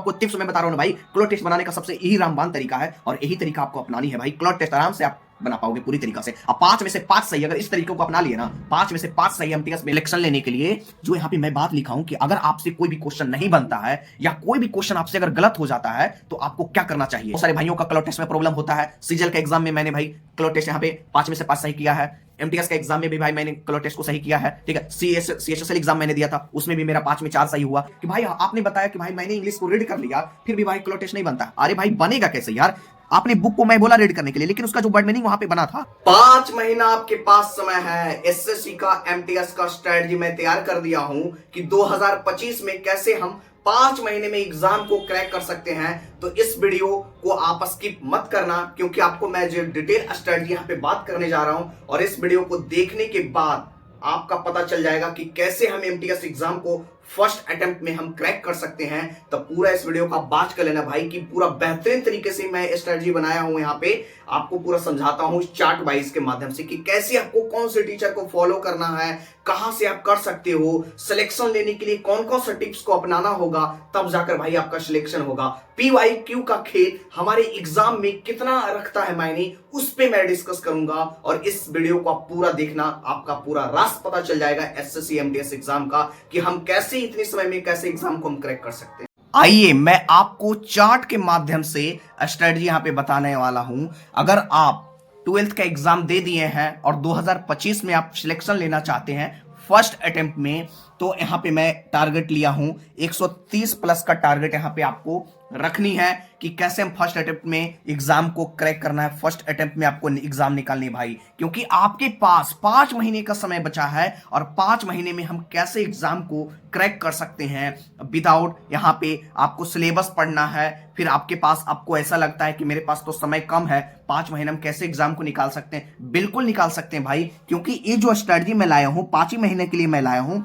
आपको टिप्स मैं बता रहा हूं भाई, क्लोज टेस्ट बनाने का सबसे यही रामबान तरीका है और यही तरीका आपको अपनानी है भाई। क्लोज टेस्ट आराम से आप बना पाओगे पूरी तरीका से। अब 5 में से 5 सही, अगर इस तरीके को अपना लिए ना, 5 में से 5 सही एमटीएस में इलेक्शन लेने के लिए, जो यहां पे मैं बात लिखा हूं कि अगर आपसे कोई भी क्वेश्चन नहीं बनता है या कोई भी क्वेश्चन आपसे अगर गलत हो जाता है तो आपको क्या करना चाहिए। बहुत सारे भाइयों का क्लोज टेस्ट में प्रॉब्लम होता है। सीजल के एग्जाम में मैंने भाई क्लोज टेस्ट यहां पे 5 में से 5 सही किया है। एमटीएस का एग्जाम में भी भाई मैंने क्लोज टेस्ट को सही किया है, ठीक है। सीएचएसएल एग्जाम मैंने दिया था, उसमें भी मेरा 5 में 4 सही हुआ। कि भाई आपने बताया कि भाई मैंने इंग्लिश को रीड कर लिया, फिर भी भाई क्लोज टेस्ट नहीं बनता। अरे भाई बनेगा कैसे यार, आपने बुक को मैं बोला रीड करने के लिए, लेकिन उसका जो वर्ड मीनिंग वहां पे बना था। 5 महीना आपके पास समय है। एसएससी का एमटीएस का स्ट्रेटजी मैं तैयार कर दिया हूं कि 2025 में कैसे हम 5 महीने में एग्जाम को क्रैक कर सकते हैं। तो इस वीडियो को आप स्किप मत करना, क्योंकि आपको मैं जो डिटेल स्ट्रेटजी यहां पे बात करने जा रहा हूं, और इस वीडियो को देखने के बाद आपका पता चल जाएगा कि कैसे हम एमटीएस एग्जाम को फर्स्ट अटेम्प्ट में हम क्रैक कर सकते हैं। तो पूरा इस वीडियो का बात कर लेना भाई, कि पूरा बेहतरीन तरीके से मैं स्ट्रेटजी बनाया हूं। यहाँ पे आपको पूरा समझाता हूं चार्ट वाइज के माध्यम से कि कैसे आपको कौन से टीचर को फॉलो करना है, कहां से आप कर सकते हो, सिलेक्शन लेने के लिए कौन कौन सा टिप्स को अपनाना होगा, तब जाकर भाई आपका सिलेक्शन होगा। पीवाईक्यू का खेल हमारे एग्जाम में कितना रखता है मायने, उस पे मैं डिस्कस करूंगा। और इस वीडियो को आप पूरा देखना, आपका पूरा राज पता चल जाएगा एसएससी एमटीएस एग्जाम का, कि हम कैसे इतने समय में कैसे एग्जाम को हम क्रैक कर सकते हैं। आइए मैं आपको चार्ट के माध्यम से स्ट्रेटजी यहां पे बताने वाला हूं। अगर आप 12th का एग्जाम दे दिए हैं और 2025 में आप सिलेक्शन लेना चाहते हैं फर्स्ट अटेम्प्ट में, तो यहां पे मैं टारगेट लिया हूं 130 प्लस का टारगेट यहां पे आपको रखनी है, कि कैसे हम फर्स्ट अटेम्प्ट में एग्जाम को क्रैक करना है। फर्स्ट अटेम्प्ट में आपको एग्जाम निकालनी है भाई, क्योंकि आपके पास 5 महीने का समय बचा है, और 5 महीने में हम कैसे एग्जाम को क्रैक कर सकते हैं विदाउट यहाँ पे आपको सिलेबस पढ़ना है। फिर आपके पास, आपको ऐसा लगता है कि मेरे पास तो समय कम है, 5 महीने हम कैसे एग्जाम को निकाल सकते हैं। बिल्कुल निकाल सकते हैं भाई, क्योंकि ये जो स्ट्रेटजी मैं लाया हूं 5 ही महीने के लिए मैं लाया हूं,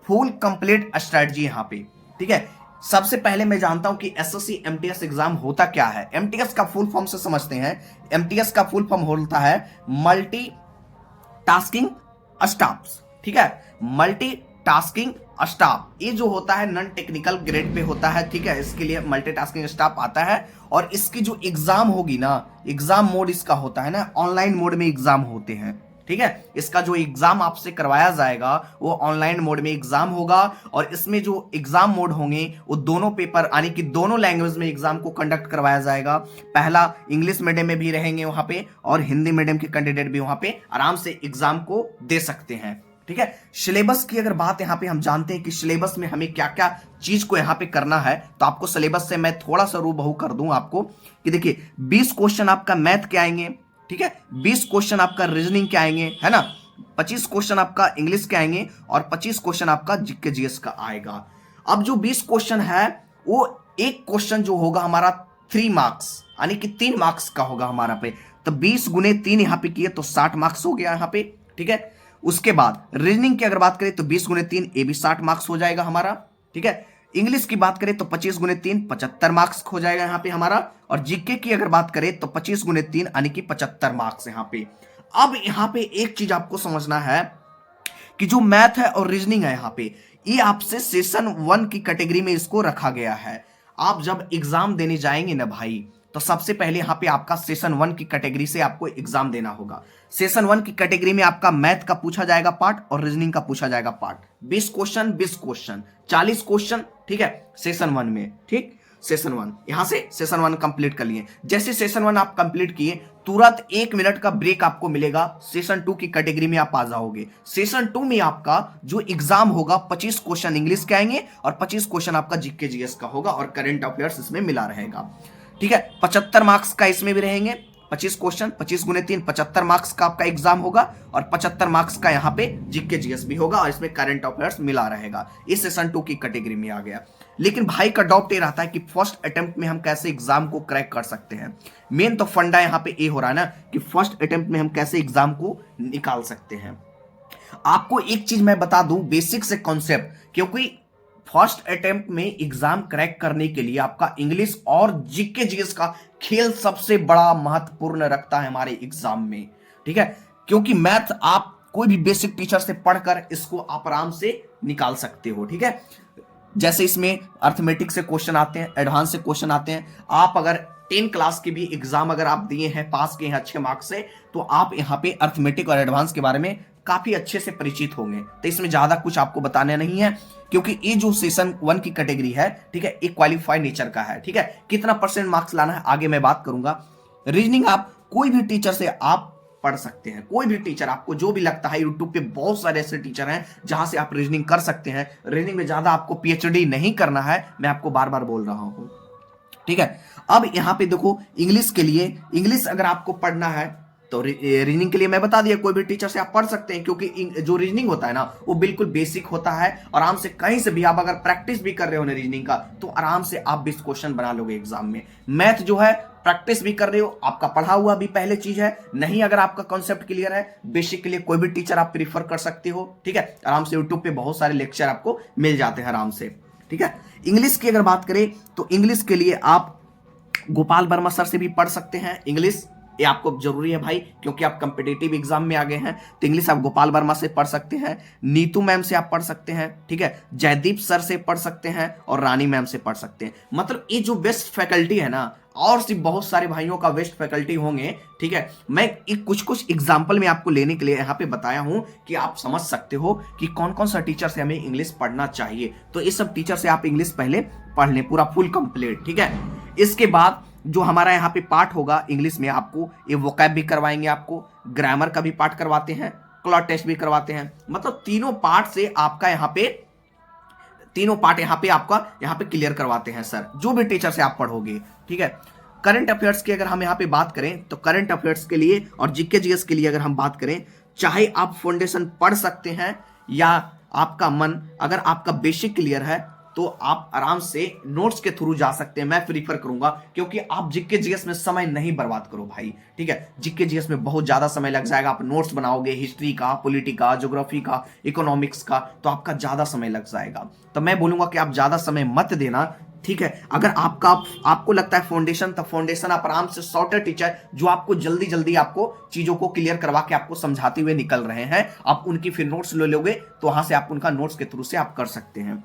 फुल कंप्लीट स्ट्रेटजी यहाँ पे, ठीक है। सबसे पहले मैं जानता हूं कि एसएससी एमटीएस एग्जाम होता क्या है। एमटीएस का फुल फॉर्म से समझते हैं। एमटीएस का फुल फॉर्म होता है मल्टी टास्किंग स्टाफ्स, ठीक है। मल्टी टास्किंग स्टाफ, ये जो होता है नॉन टेक्निकल ग्रेड पे होता है, ठीक है। इसके लिए मल्टीटास्किंग स्टाफ आता है, और इसकी जो एग्जाम होगी ना, एग्जाम मोड इसका होता है ना, ऑनलाइन मोड में एग्जाम होते हैं, ठीक है। इसका जो एग्जाम आपसे करवाया जाएगा वो ऑनलाइन मोड में एग्जाम होगा, और इसमें जो एग्जाम मोड होंगे वो दोनों पेपर, यानी कि दोनों लैंग्वेज में एग्जाम को कंडक्ट करवाया जाएगा। पहला इंग्लिश मीडियम में भी रहेंगे वहां पे, और हिंदी मीडियम के कैंडिडेट भी वहां पे आराम से एग्जाम को दे सकते हैं, ठीक है। सिलेबस की अगर बात यहाँ पे हम जानते हैं कि सिलेबस में हमें क्या क्या चीज को यहाँ पे करना है, तो आपको सिलेबस से मैं थोड़ा सा रूबहू कर दूं आपको, कि देखिए 20 क्वेश्चन आपका मैथ के आएंगे, ठीक है। 20 क्वेश्चन आपका रीजनिंग के आएंगे, है ना। 25 क्वेश्चन आपका इंग्लिश के आएंगे, और 25 क्वेश्चन आपका जीके जीएस का आएगा। अब जो 20 क्वेश्चन है, वो एक क्वेश्चन जो होगा हमारा 3 मार्क्स, यानी कि 3 मार्क्स का होगा हमारा पे। तो 20 गुने 3 यहाँ पे किए तो 60 मार्क्स हो गया यहाँ पे, ठीक है। उसके बाद रीजनिंग की अगर बात करें तो 20 गुने 3 ये भी 60 मार्क्स हो जाएगा हमारा, ठीक है। इंग्लिश की बात करें तो 25 गुने 3 75 मार्क्स हो जाएगा यहाँ पे हमारा, और जीके की अगर बात करें तो 25 गुने 3 यानी कि 75 मार्क्स यहाँ पे। अब यहाँ पे एक चीज आपको समझना है कि जो मैथ है और रीजनिंग है यहाँ पे, ये आपसे सेशन 1 की कैटेगरी में इसको रखा गया है। आप जब एग्जाम देने जाएंगे ना भाई, तो सबसे पहले यहाँ पे आपका सेशन 1 की कैटेगरी से आपको एग्जाम देना होगा। सेशन 1 की कैटेगरी में आपका मैथ का पूछा जाएगा पार्ट, और रीजनिंग का पूछा जाएगा पार्ट। 20 क्वेश्चन 20 क्वेश्चन 40 क्वेश्चन, ठीक है, सेशन 1 में, ठीक। सेशन 1 यहां से सेशन 1 कंप्लीट कर लिए। जैसे सेशन 1 आप कंप्लीट किए, तुरंत 1 मिनट का ब्रेक आपको मिलेगा, सेशन 2 की कैटेगरी में आप आ जाओगे। सेशन 2 में आपका जो एग्जाम होगा 25 क्वेश्चन इंग्लिश के आएंगे, और 25 क्वेश्चन आपका जीके जीएस का होगा, और करंट अफेयर्स इसमें मिला रहेगा, ठीक है। 75 मार्क्स का इसमें भी रहेंगे 25 क्वेश्चन, 25 गुने 3 75 मार्क्स का आपका एग्जाम होगा, और 75 मार्क्स का यहाँ पे जीके जीएस भी होगा, और इसमें करंट अफेयर्स मिला रहेगा। इस सेशन 2 की कैटेगरी में आ गया। लेकिन भाई का डाउट ये रहता है कि फर्स्ट अटेम्प्ट में हम कैसे एग्जाम को क्रैक कर सकते हैं। मेन तो फंडा यहाँ पे ये हो रहा है ना, कि फर्स्ट अटेम्प्ट में हम कैसे एग्जाम को निकाल सकते हैं। आपको एक चीज मैं बता दूं, बेसिक से कॉन्सेप्ट, क्योंकि फर्स्ट अटेम्प्ट में एग्जाम क्रैक करने के लिए आपका इंग्लिश और जीके जीएस का खेल सबसे बड़ा महत्वपूर्ण रखता है हमारे एग्जाम में, ठीक है। क्योंकि मैथ आप कोई भी बेसिक टीचर से पढ़कर इसको आप आराम से निकाल सकते हो, ठीक है। जैसे इसमें अर्थमेटिक से क्वेश्चन आते हैं, एडवांस से क्वेश्चन आते हैं। आप अगर 10 क्लास के भी एग्जाम अगर आप दिए हैं, पास किए हैं अच्छे मार्क्स से, तो आप यहाँ पे अर्थमेटिक और एडवांस के बारे में काफी अच्छे से परिचित होंगे। तो इसमें ज्यादा कुछ आपको बताने नहीं है, क्योंकि ये जो सेशन 1 की कैटेगरी है, ठीक है, एक क्वालिफाइड नेचर का है। ठीक है, कितना परसेंट मार्क्स लाना है आगे मैं बात करूंगा। रीजनिंग आप कोई भी टीचर से आप पढ़ सकते हैं, कोई भी टीचर, आपको जो भी लगता है। यूट्यूब पे बहुत सारे ऐसे टीचर हैं जहां से आप रीजनिंग कर सकते हैं। रीजनिंग में ज्यादा आपको पीएचडी नहीं करना है, मैं आपको बार बार बोल रहा हूं। ठीक है, अब यहां पे देखो, इंग्लिश के लिए, इंग्लिश अगर आपको पढ़ना है तो रीजनिंग के लिए मैं बता दिया, कोई भी टीचर से आप पढ़ सकते हैं, क्योंकि जो रीजनिंग होता है ना, वो बिल्कुल बेसिक होता है। आराम से कहीं से भी आप अगर प्रैक्टिस भी कर रहे हो ना रीजनिंग का, तो आराम से आप 20 क्वेश्चन बना लोगे एग्जाम में। मैथ जो है प्रैक्टिस भी कर रहे हो, आपका पढ़ा हुआ भी पहले चीज है नहीं। अगर आपका कॉन्सेप्ट क्लियर है, बेसिक के लिए कोई भी टीचर आप प्रीफर कर सकते हो। ठीक है, आराम से यूट्यूब पे बहुत सारे लेक्चर आपको मिल जाते हैं आराम से। ठीक है, इंग्लिश की अगर बात करें तो इंग्लिश के लिए आप गोपाल वर्मा सर से भी पढ़ सकते हैं। इंग्लिश ये आपको जरूरी है भाई, क्योंकि आप कंपिटेटिव एग्जाम में आ गए हैं, तो इंग्लिश आप गोपाल वर्मा से पढ़ सकते हैं, नीतू मैम से आप पढ़ सकते हैं। ठीक है, जयदीप सर से पढ़ सकते हैं और रानी मैम से पढ़ सकते हैं। मतलब ये जो बेस्ट फैकल्टी है ना, और सिर्फ बहुत सारे भाइयों का बेस्ट फैकल्टी होंगे। ठीक है, मैं एक कुछ एग्जाम्पल में आपको लेने के लिए यहाँ पे बताया हूं कि आप समझ सकते हो कि कौन कौन सा टीचर से हमें इंग्लिश पढ़ना चाहिए। तो इस सब टीचर से आप इंग्लिश पहले पढ़ लें, पूरा फुल कंप्लीट। ठीक है, इसके बाद जो हमारा यहाँ पे पार्ट होगा इंग्लिश में, आपको ये वोकैब भी करवाएंगे, आपको ग्रामर का भी पार्ट करवाते हैं, क्लॉट टेस्ट भी करवाते हैं। मतलब तीनों पार्ट से आपका यहाँ पे, तीनों पार्ट यहाँ पे आपका यहाँ पे क्लियर करवाते हैं सर, जो भी टीचर से आप पढ़ोगे। ठीक है, करंट अफेयर्स की अगर हम यहाँ पे बात करें तो करंट अफेयर्स के लिए और जीके जीएस के लिए अगर हम बात करें, चाहे आप फाउंडेशन पढ़ सकते हैं या आपका मन, अगर आपका बेसिक क्लियर है तो आप आराम से नोट्स के थ्रू जा सकते हैं। मैं प्रीफर करूंगा, क्योंकि आप जीके जीएस में समय नहीं बर्बाद करो भाई। ठीक है, जीके जीएस में बहुत ज्यादा समय लग जाएगा। आप नोट्स बनाओगे हिस्ट्री का, पॉलिटी का, ज्योग्राफी का, इकोनॉमिक्स का, तो आपका ज्यादा समय लग जाएगा। तो मैं बोलूंगा कि आप ज्यादा समय मत देना। ठीक है, अगर आपको लगता है फाउंडेशन, तो फाउंडेशन आप आराम से सॉर्टर टीचर जो आपको जल्दी जल्दी आपको चीजों को क्लियर करवा के आपको समझाते हुए निकल रहे हैं, आप उनकी फिर नोट्स ले लोगे, तो वहां से आप उनका नोट्स के थ्रू से आप कर सकते हैं,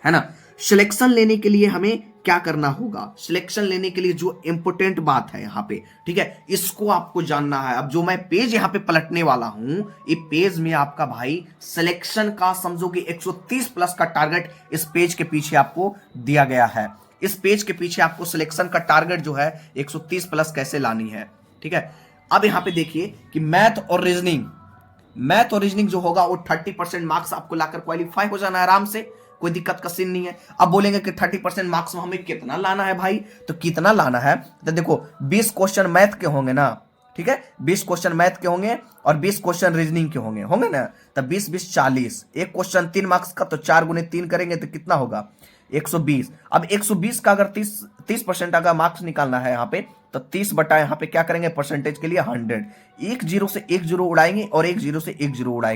है ना। सिलेक्शन लेने के लिए हमें क्या करना होगा? सिलेक्शन लेने के लिए जो इंपॉर्टेंट बात है यहाँ पे, ठीक है, इसको आपको जानना है। अब जो मैं पेज यहाँ पे पलटने वाला हूं, ये पेज में आपका भाई सिलेक्शन का समझो कि 130 प्लस का टारगेट इस पेज के पीछे आपको दिया गया है। इस पेज के पीछे आपको सिलेक्शन का टारगेट जो है 130 प्लस कैसे लानी है। ठीक है, अब यहाँ पे देखिए कि मैथ और रीजनिंग जो होगा वो 30% मार्क्स आपको लाकर क्वालिफाई हो जाना है आराम से, कोई दिक्कत का सीन नहीं है। अब बोलेंगे कि 30% मार्क्स में हमें कितना लाना है भाई, तो कितना लाना है तो देखो 20 क्वेश्चन मैथ के होंगे ना, ठीक है, 20 क्वेश्चन मैथ के होंगे और 20 क्वेश्चन रीजनिंग के होंगे ना, तो 20 20 40, एक क्वेश्चन 3 मार्क्स का, तो 4 गुने 3 करेंगे तो कितना होगा 120। अब 120 का अगर 30% अगर मार्क्स निकालना है यहाँ पे, तो 30 बटा यहाँ पे क्या करेंगे परसेंटेज के लिए 100, एक जीरो से एक जीरो उड़ाएंगे और एक जीरो से एक जीरो उड़ाएंगे,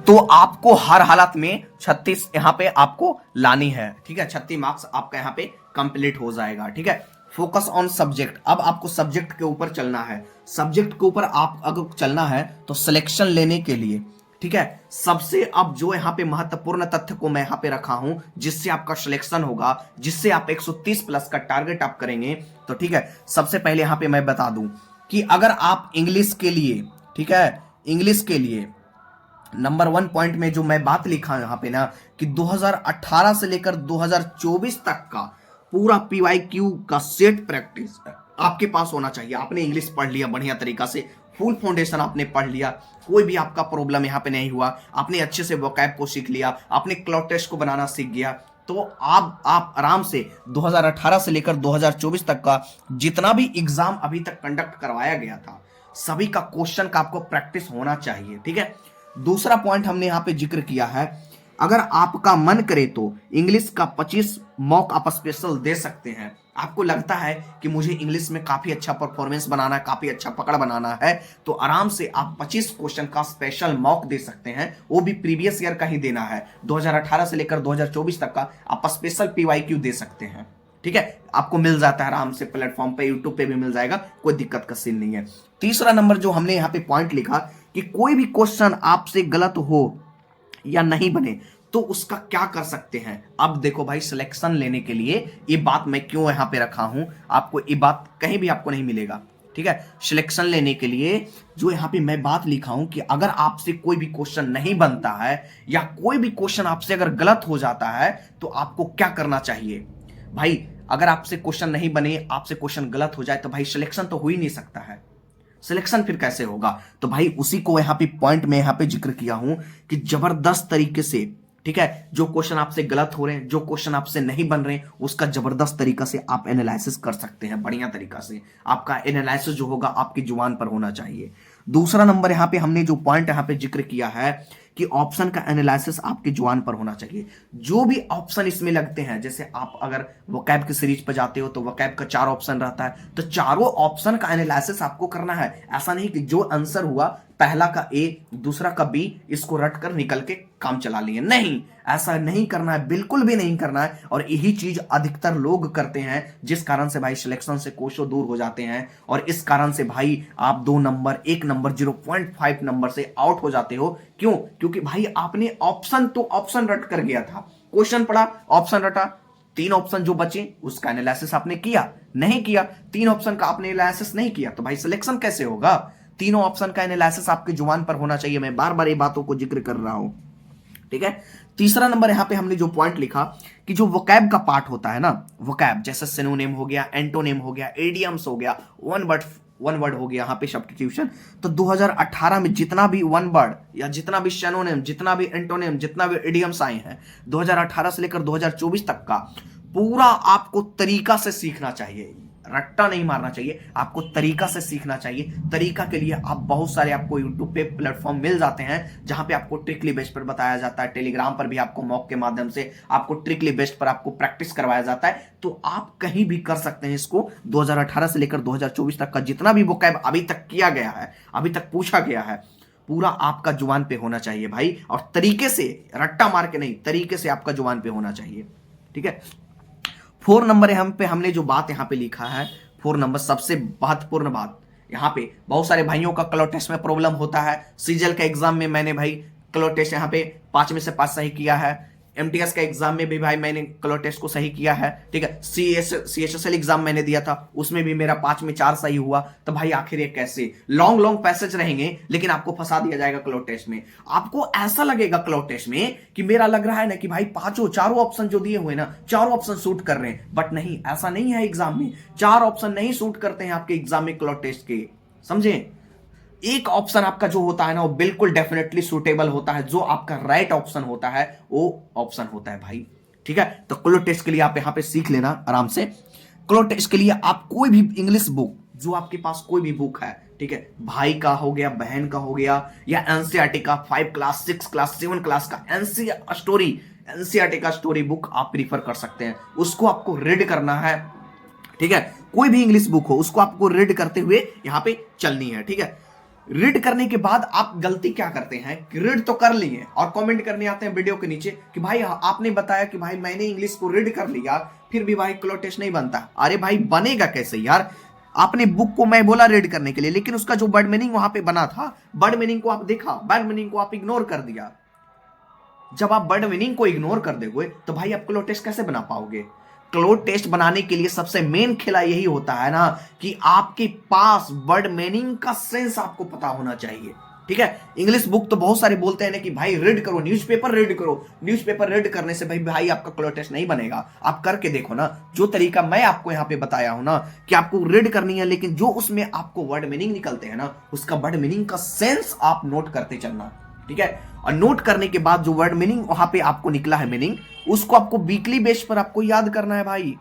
तो आपको हर हालत में 36 यहाँ पे आपको लानी है। ठीक है, 36 मार्क्स आपका यहाँ पे कंप्लीट हो जाएगा। ठीक है, फोकस ऑन सब्जेक्ट। अब आपको सब्जेक्ट के ऊपर चलना है। सब्जेक्ट के ऊपर आप अगर चलना है तो सिलेक्शन लेने के लिए, ठीक है, सबसे अब जो यहाँ पे महत्वपूर्ण तथ्य को मैं यहाँ पे रखा हूं, जिससे आपका सिलेक्शन होगा, जिससे आप 130 प्लस का टारगेट आप करेंगे, तो ठीक है, सबसे पहले यहाँ पे मैं बता दूं कि अगर आप इंग्लिश के लिए, ठीक है, इंग्लिश के लिए नंबर 1 पॉइंट में जो मैं बात लिखा यहाँ पे ना, कि 2018 से लेकर 2024 तक का पूरा पीवाईक्यू का सेट प्रैक्टिस आपके पास होना चाहिए। आपने इंग्लिश पढ़ लिया बढ़िया तरीका से, फुल फाउंडेशन आपने पढ़ लिया, कोई भी आपका प्रॉब्लम यहाँ पे नहीं हुआ, आपने अच्छे से वोकैब को सीख लिया, आपने क्लॉट टेस्ट को बनाना सीख गया, तो आप आराम से 2018 से लेकर 2024 तक का जितना भी एग्जाम अभी तक कंडक्ट करवाया गया था, सभी का क्वेश्चन का आपको प्रैक्टिस होना चाहिए। ठीक है, दूसरा पॉइंट हमने यहाँ पे जिक्र किया है, अगर आपका मन करे तो इंग्लिश का 25 मॉक आप स्पेशल दे सकते हैं। आपको लगता है कि मुझे इंग्लिश में काफी अच्छा परफॉर्मेंस बनाना है, काफी अच्छा पकड़ बनाना है, तो आराम से आप 25 क्वेश्चन का स्पेशल मॉक दे सकते हैं। वो भी प्रीवियस ईयर का ही देना है, 2018 से लेकर 2024 तक का आप स्पेशल पीवाईक्यू दे सकते हैं। ठीक है, आपको मिल जाता है आराम से प्लेटफॉर्म पे, यूट्यूब पे भी मिल जाएगा, कोई दिक्कत का सीन नहीं है। तीसरा नंबर जो हमने यहाँ पे पॉइंट लिखा कि कोई भी क्वेश्चन आपसे गलत हो या नहीं बने, तो उसका क्या कर सकते हैं। अब देखो भाई, सिलेक्शन लेने के लिए ये बात मैं क्यों यहां पे रखा हूं, आपको ये बात कहीं भी आपको नहीं मिलेगा, ठीक है। सिलेक्शन लेने के लिए जो यहां पे मैं बात लिखा हूं कि अगर आपसे कोई भी क्वेश्चन नहीं बनता है या कोई भी क्वेश्चन आपसे अगर गलत हो जाता है तो आपको क्या करना चाहिए भाई। अगर आपसे क्वेश्चन नहीं बने, आपसे क्वेश्चन गलत हो जाए तो भाई सिलेक्शन तो हो ही नहीं सकता है। सिलेक्शन फिर कैसे होगा, तो भाई उसी को यहां पे पॉइंट में यहां पे जिक्र किया हूं कि जबरदस्त तरीके से, ठीक है, जो क्वेश्चन आपसे गलत हो रहे हैं, जो क्वेश्चन आपसे नहीं बन रहे हैं, उसका जबरदस्त तरीका से आप एनालिसिस कर सकते हैं। बढ़िया तरीका से आपका एनालिसिस जो होगा आपकी जुबान पर होना चाहिए। दूसरा नंबर यहां पे हमने जो पॉइंट यहां पे जिक्र किया है कि ऑप्शन का एनालिसिस आपकी जुबान पर होना चाहिए। जो भी ऑप्शन इसमें लगते हैं, जैसे आप अगर वोकैब की सीरीज पर जाते हो तो वोकैब का 4 ऑप्शन रहता है, तो चारों ऑप्शन का एनालिसिस आपको करना है। ऐसा नहीं कि जो आंसर हुआ पहला का ए दूसरा का बी, इसको रट कर निकल के काम चला लिए, नहीं, ऐसा नहीं करना है, बिल्कुल भी नहीं करना है। और यही चीज अधिकतर लोग करते हैं, जिस कारण से भाई सिलेक्शन से कोसों दूर हो जाते हैं। और इस कारण से भाई आप 2 नंबर 1 नंबर 0.5 नंबर से आउट हो जाते हो। क्यों? क्योंकि भाई आपने ऑप्शन तो ऑप्शन रट कर गया था, क्वेश्चन पढ़ा, ऑप्शन रटा, 3 ऑप्शन जो बचे उसका एनालिसिस आपने किया नहीं किया, 3 ऑप्शन का आपने एनालिसिस नहीं किया, तो भाई सिलेक्शन कैसे होगा। तीनों ऑप्शन का एनालिसिस आपकी जुबान पर होना चाहिए। मैं बार बार ये बातों को जिक्र कर रहा हूं, ठीक है। तीसरा नंबर यहां पे हमने जो पॉइंट लिखा कि जो वोकैब का पार्ट होता है ना, वोकैब जैसे सिनोनिम हो गया, एंटोनिम हो गया, एडियम्स हो गया, वन वर्ड हो गया, यहां पे सब्स्टिट्यूशन। तो 2018 में जितना भी वन वर्ड या जितना भी सिनोनिम, जितना भी एंटोनिम, जितना भी एडियम्स आए हैं 2018 से लेकर 2024 तक का, पूरा आपको तरीका से सीखना चाहिए, रट्टा नहीं मारना चाहिए, आपको तरीका से सीखना चाहिए। तरीका के लिए आप बहुत सारे आपको यूट्यूब पे प्लेटफॉर्म मिल जाते हैं जहां पे आपको ट्रिकली बेस्ड पर बताया जाता है। टेलीग्राम पर भी आपको मॉक के माध्यम से आपको ट्रिकली बेस्ड पर आपको प्रैक्टिस करवाया जाता है। तो आप कहीं भी कर सकते हैं इसको। 2018 से लेकर 2024 तक का जितना भी वोकैब अभी तक किया गया है, अभी तक पूछा गया है, पूरा आपका जुबान पे होना चाहिए भाई। और तरीके से, रट्टा मार के नहीं, तरीके से आपका जुबान पे होना चाहिए, ठीक है। 4 नंबर हम पे हमने जो बात यहाँ पे लिखा है, 4 नंबर सबसे महत्वपूर्ण बात, यहाँ पे बहुत सारे भाइयों का क्लो टेस्ट में प्रॉब्लम होता है। सीजल के एग्जाम में मैंने भाई क्लो टेस्ट यहाँ पे 5 में से 5 सही किया है। एमटीएस का एग्जाम में भी भाई मैंने क्लो टेस्ट को सही किया है, ठीक है। सीएचएसएल एग्जाम मैंने दिया था, उसमें भी मेरा 5 में 4 सही हुआ। तो भाई आखिर ये कैसे, लॉन्ग लॉन्ग पैसेज रहेंगे लेकिन आपको फंसा दिया जाएगा क्लो टेस्ट में। आपको ऐसा लगेगा क्लो टेस्ट में कि मेरा लग रहा है ना कि भाई चारों ऑप्शन जो दिए हुए ना, चारों ऑप्शन सूट कर रहे हैं, बट नहीं, ऐसा नहीं है। एग्जाम में 4 ऑप्शन नहीं सूट करते हैं आपके एग्जाम में क्लो टेस्ट के, समझे। एक ऑप्शन आपका जो होता है ना वो बिल्कुल डेफिनेटली सूटेबल होता है, जो आपका राइट ऑप्शन होता है वो ऑप्शन होता है भाई, ठीक है। तो क्लो टेस्ट के लिए आप यहां पे सीख लेना आराम से। क्लो टेस्ट के लिए आप कोई भी इंग्लिश बुक, जो आपके पास कोई भी बुक है, ठीक है, भाई का हो गया, बहन का हो गया, या एनसीईआरटी का 5 क्लास 6 क्लास 7 क्लास का एनसीईआरटी का स्टोरी बुक आप प्रीफर कर सकते हैं। उसको आपको रीड करना है, ठीक है। कोई भी इंग्लिश बुक हो उसको आपको रीड करते हुए यहां पे चलनी है, ठीक है। रीड करने के बाद आप गलती क्या करते हैं कि रीड तो कर लिए और कमेंट करने आते हैं वीडियो के नीचे कि भाई आपने बताया कि भाई मैंने इंग्लिश को रीड कर लिया, फिर भी भाई क्लो टेस्ट नहीं बनता। अरे भाई बनेगा कैसे यार, आपने बुक को मैं बोला रीड करने के लिए, लेकिन उसका जो वर्ड मीनिंग वहां पे बना था, वर्ड मीनिंग को आप देखा, वर्ड मीनिंग को आप इग्नोर कर दिया। जब आप वर्ड मीनिंग को इग्नोर कर दोगे तो भाई आप क्लो टेस्ट कैसे बना पाओगे। क्लो टेस्ट बनाने के लिए सबसे मेन खेला यही होता है ना कि आपके पास वर्ड मीनिंग का सेंस आपको पता होना चाहिए, ठीक है। इंग्लिश बुक तो बहुत सारे बोलते हैं ना कि भाई रीड करो, न्यूज़पेपर रीड करो। न्यूज़पेपर रीड करने से भाई आपका क्लो टेस्ट नहीं बनेगा। आप करके देखो ना, जो तरीका मैं आपको यहां पे बताया हूं ना कि आपको रीड करनी है, लेकिन जो उसमें आपको वर्ड मीनिंग निकलते हैं ना, उसका वर्ड मीनिंग का सेंस आप नोट करते चलना, ठीक है। और नोट करने के बाद जो वर्ड मीनिंग वहां पे आपको निकला है मीनिंग, उसको आपको वीकली बेस पर आपको याद करना है भाई,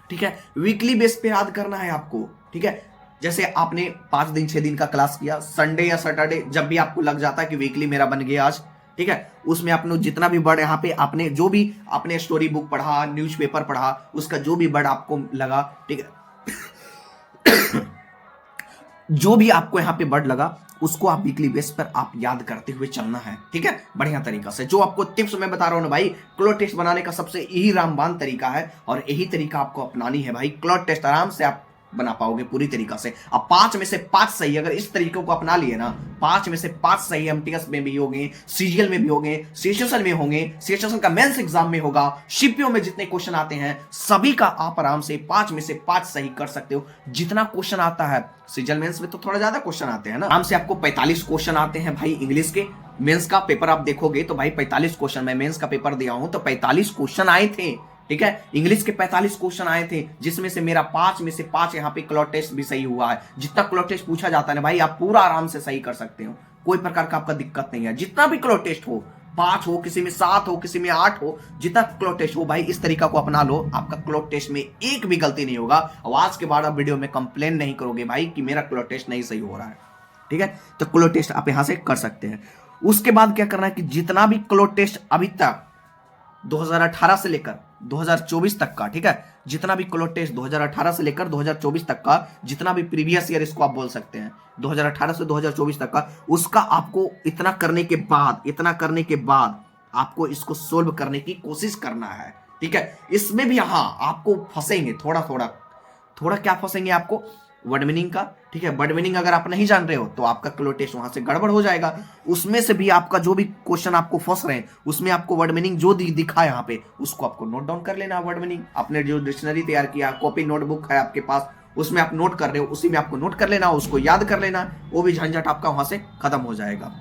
ठीक है। वीकली बेस पे याद करना है आपको, ठीक है। जैसे आपने 5 दिन 6 दिन का क्लास किया, संडे या सैटरडे जब भी आपको लग जाता है कि वीकली मेरा बन गया आज, ठीक है, उसमें आपने जितना भी वर्ड यहाँ पे आपने जो भी आपने स्टोरी बुक पढ़ा, न्यूज़पेपर पढ़ा, उसका जो भी वर्ड आपको लगा, ठीक है, जो भी आपको यहाँ पे वर्ड लगा उसको आप वीकली बेस पर आप याद करते हुए चलना है, ठीक है, बढ़िया तरीका से। जो आपको टिप्स मैं बता रहा हूं ना भाई, क्लो टेस्ट बनाने का सबसे यही रामबान तरीका है और यही तरीका आपको अपनानी है भाई। क्लो टेस्ट आराम से आप बना पाओगे पूरी तरीका से। अब 5 में से 5 सही अगर इस तरीके को अपना लिए ना, 5 में से 5 सही एमटीएस में भी होंगे, सीजीएल में भी होंगे, सीएचएसएल में होंगे, सीएचएसएल का मेंस एग्जाम में होगा, सीपीओ में जितने क्वेश्चन आते हैं सभी का आप आराम से 5 में से 5 सही कर सकते हो। जितना क्वेश्चन आता है, सीजीएल मेंस में तो थोड़ा ज्यादा क्वेश्चन आते हैं ना, आराम से आपको 45 क्वेश्चन आते हैं भाई इंग्लिश के। मेंस का पेपर आप देखोगे तो भाई 45 क्वेश्चन, मैं मेंस का पेपर दिया हूं तो 45 क्वेश्चन आए थे, ठीक है। इंग्लिश के 45 क्वेश्चन आए थे, जिसमें से मेरा 5 में से 5 यहाँ पे क्लॉट टेस्ट भी सही हुआ है। जितना क्लॉट टेस्ट पूछा जाता है ना भाई, आप पूरा आराम से सही कर सकते हो, कोई प्रकार का आपका दिक्कत नहीं है। जितना भी क्लॉट टेस्ट हो, 5 हो, किसी में 7 हो, किसी में 8 हो, जितना क्लॉट टेस्ट हो भाई इस तरीका को अपना लो, आपका क्लॉट टेस्ट में एक भी गलती नहीं होगा। और आज के बाद आप वीडियो में कंप्लेन नहीं करोगे भाई कि मेरा क्लॉट टेस्ट नहीं सही हो रहा है, ठीक है। तो क्लॉट टेस्ट आप यहां से कर सकते हैं। उसके बाद क्या करना है कि जितना भी क्लॉट टेस्ट अभी तक 2018 से लेकर 2024 तक का, ठीक है, जितना भी क्लॉट टेस्ट 2018 से लेकर 2024 तक का, जितना भी प्रीवियस ईयर इसको आप बोल सकते हैं, 2018 से 2024 तक का, उसका आपको इतना करने के बाद आपको इसको सोल्व करने की कोशिश करना है, ठीक है। इसमें भी हाँ आपको फंसेंगे थोड़ा क्या फंसेंगे आपको, वर्ड मीनिंग का, ठीक है। वर्ड मीनिंग अगर आप नहीं जान रहे हो तो आपका क्लॉट टेस्ट वहां से गड़बड़ हो जाएगा। उसमें से भी आपका जो भी क्वेश्चन आपको फंस रहे हैं उसमें आपको वर्ड मीनिंग जो दिखा यहाँ पे उसको आपको नोट डाउन कर लेना। वर्ड मीनिंग आपने जो डिक्शनरी तैयार किया, कॉपी नोटबुक है आपके पास, उसमें आप नोट कर रहे हो, उसी में आपको नोट कर लेना, उसको याद कर लेना, वो भी झंझट आपका वहां से खत्म हो जाएगा।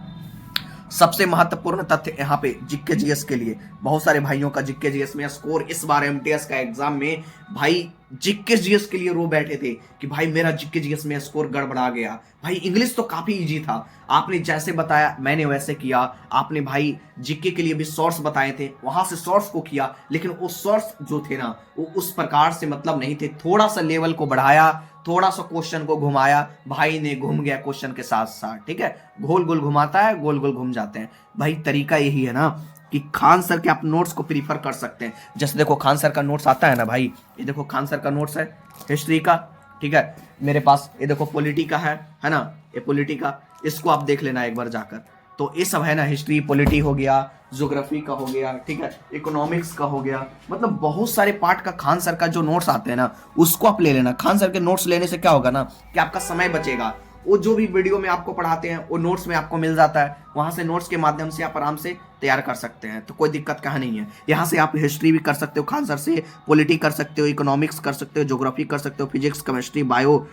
सबसे महत्वपूर्ण तथ्य यहाँ पे जीके जीएस के लिए, बहुत सारे भाइयों का जीके जीएस में स्कोर इस बार एमटीएस का एग्जाम में भाई जीके जीएस के लिए रो बैठे थे कि भाई मेरा जीके जीएस में स्कोर गड़बड़ा गया। भाई इंग्लिश तो काफी इजी था, आपने जैसे बताया मैंने वैसे किया। आपने भाई जीके के लिए भी सोर्स बताए थे, वहां से सोर्स को किया, लेकिन वो सोर्स जो थे ना वो उस प्रकार से मतलब नहीं थे। थोड़ा सा लेवल को बढ़ाया, थोड़ा सा क्वेश्चन को घुमाया, भाई ने घूम गया क्वेश्चन के साथ साथ, ठीक है। गोल गोल घुमाता है, गोल गोल घूम जाते हैं भाई। तरीका यही है ना कि खान सर के आप नोट्स को प्रीफर कर सकते हैं। जैसे देखो खान सर का नोट्स आता है ना भाई, ये देखो खान सर का नोट्स है हिस्ट्री का, ठीक है, मेरे पास। ये देखो पॉलिटी का है ना, ये पॉलिटी का, इसको आप देख लेना एक बार जाकर। तो ये सब है ना, हिस्ट्री, पॉलिटी हो गया, ज्योग्राफी का हो गया, ठीक है, इकोनॉमिक्स का हो गया, मतलब बहुत सारे पार्ट का खान सर का जो नोट्स आते हैं ना उसको आप ले लेना। खान सर के नोट्स लेने से क्या होगा ना कि आपका समय बचेगा। वो जो भी वीडियो में आपको पढ़ाते हैं वो नोट्स में आपको मिल जाता है, वहां से नोट्स के माध्यम से आप आराम से तैयार कर सकते हैं, तो कोई दिक्कत कहाँ नहीं है। यहाँ से आप हिस्ट्री भी कर सकते हो खान सर से, पॉलिटी कर सकते हो, इकोनॉमिक्स कर सकते हो, ज्योग्राफी कर सकते हो, फिजिक्स, केमिस्ट्री, बायो।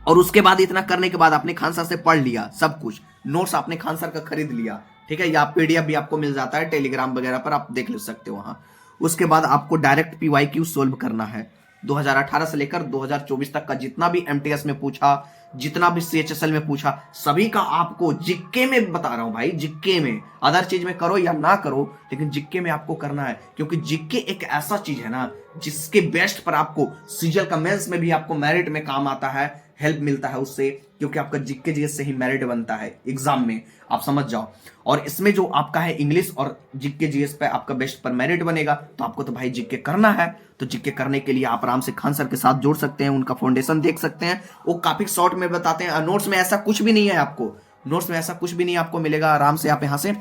और उसके बाद इतना करने के बाद आपने खान सर से पढ़ लिया सब कुछ, नोट्स आपने खान सर का खरीद लिया, ठीक है, या पीडीएफ भी आपको मिल जाता है टेलीग्राम वगैरह पर, आप देख ले सकते हो वहां। उसके बाद आपको डायरेक्ट पीवाईक्यू सोल्व करना है। 2018 से लेकर 2024 तक का जितना भी एमटीएस में पूछा, जितना भी सीएचएसएल में पूछा, सभी का आपको जीके में बता रहा हूं भाई, जीके में। अदर चीज में करो या ना करो, लेकिन जीके में आपको करना है, क्योंकि जीके एक ऐसा चीज है ना जिसके बेस्ट पर आपको सीजीएल का मेंस में भी आपको मेरिट में काम आता है, हेल्प मिलता है उससे, क्योंकि आपका जीके जीएस से ही मेरिट बनता है एग्जाम में, आप समझ जाओ। और इसमें जो आपका है इंग्लिश और जीके जीएस पे आपका बेस्ट पर मेरिट बनेगा, तो आपको तो भाई जीके करना है। तो जीके करने के लिए आप आराम से खान सर के साथ जोड़ सकते हैं, उनका फाउंडेशन देख सकते हैं, वो काफी शॉर्ट में बताते हैं। नोट्स में ऐसा कुछ भी नहीं है आपको, नोट्स में ऐसा कुछ भी नहीं आपको मिलेगा, आराम से आप यहां से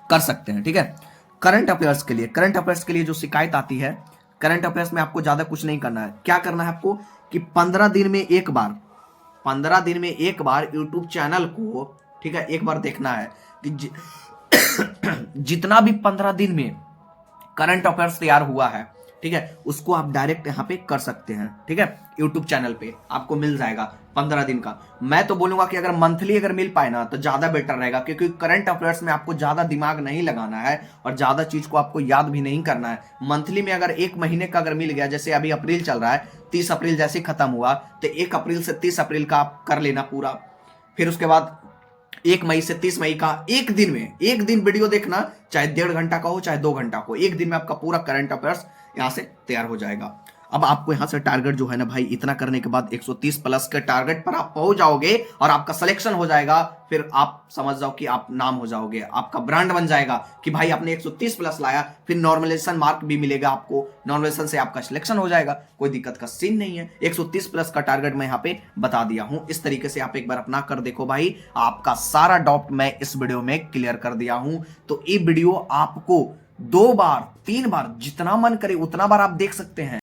कर सकते हैं, ठीक है। करंट अफेयर्स के लिए जो शिकायत आती है, करंट अफेयर्स में आपको ज्यादा कुछ नहीं करना है। क्या करना है आपको कि 15 दिन में एक बार यूट्यूब चैनल को, ठीक है, एक बार देखना है कि जितना भी 15 दिन में करंट अफेयर्स तैयार हुआ है, ठीक है, उसको आप डायरेक्ट यहाँ पे कर सकते हैं, ठीक है, यूट्यूब चैनल पे आपको मिल जाएगा 15 दिन का। मैं तो बोलूंगा कि अगर मंथली अगर मिल पाए ना तो ज्यादा बेटर रहेगा, क्योंकि करंट अफेयर्स में आपको ज्यादा दिमाग नहीं लगाना है और ज्यादा चीज को आपको याद भी नहीं करना है। मंथली में अगर 1 महीने का अगर मिल गया, जैसे अभी अप्रैल चल रहा है, 30 अप्रैल जैसे खत्म हुआ तो 1 अप्रैल से 30 अप्रैल का आप कर लेना पूरा। फिर उसके बाद 1 मई से 30 मई का एक दिन वीडियो देखना, चाहे 1.5 घंटा का हो चाहे 2 घंटा को, एक दिन में आपका पूरा करंट अफेयर्स यहां से तैयार हो जाएगा। अब आपको यहां से टारगेट जो है ना भाई, इतना करने के बाद 130 प्लस के टारगेट पर आप पहुंच जाओगे और आपका सिलेक्शन हो जाएगा। फिर आप समझ जाओ कि आप नाम हो जाओगे, आपका ब्रांड बन जाएगा कि भाई आपने 130 प्लस लाया। फिर नॉर्मलाइजेशन मार्क भी मिलेगा आपको, नॉर्मलाइजेशन से आपका सिलेक्शन हो जाएगा, कोई दिक्कत का सीन नहीं है। 130 प्लस का टारगेट मैं यहाँ पे बता दिया हूं, इस तरीके से आप एक बार अपना कर देखो भाई, आपका सारा डाउट मैं इस वीडियो में क्लियर कर दिया हूं। तो ये वीडियो आपको 2 बार 3 बार जितना मन करे उतना बार आप देख सकते हैं।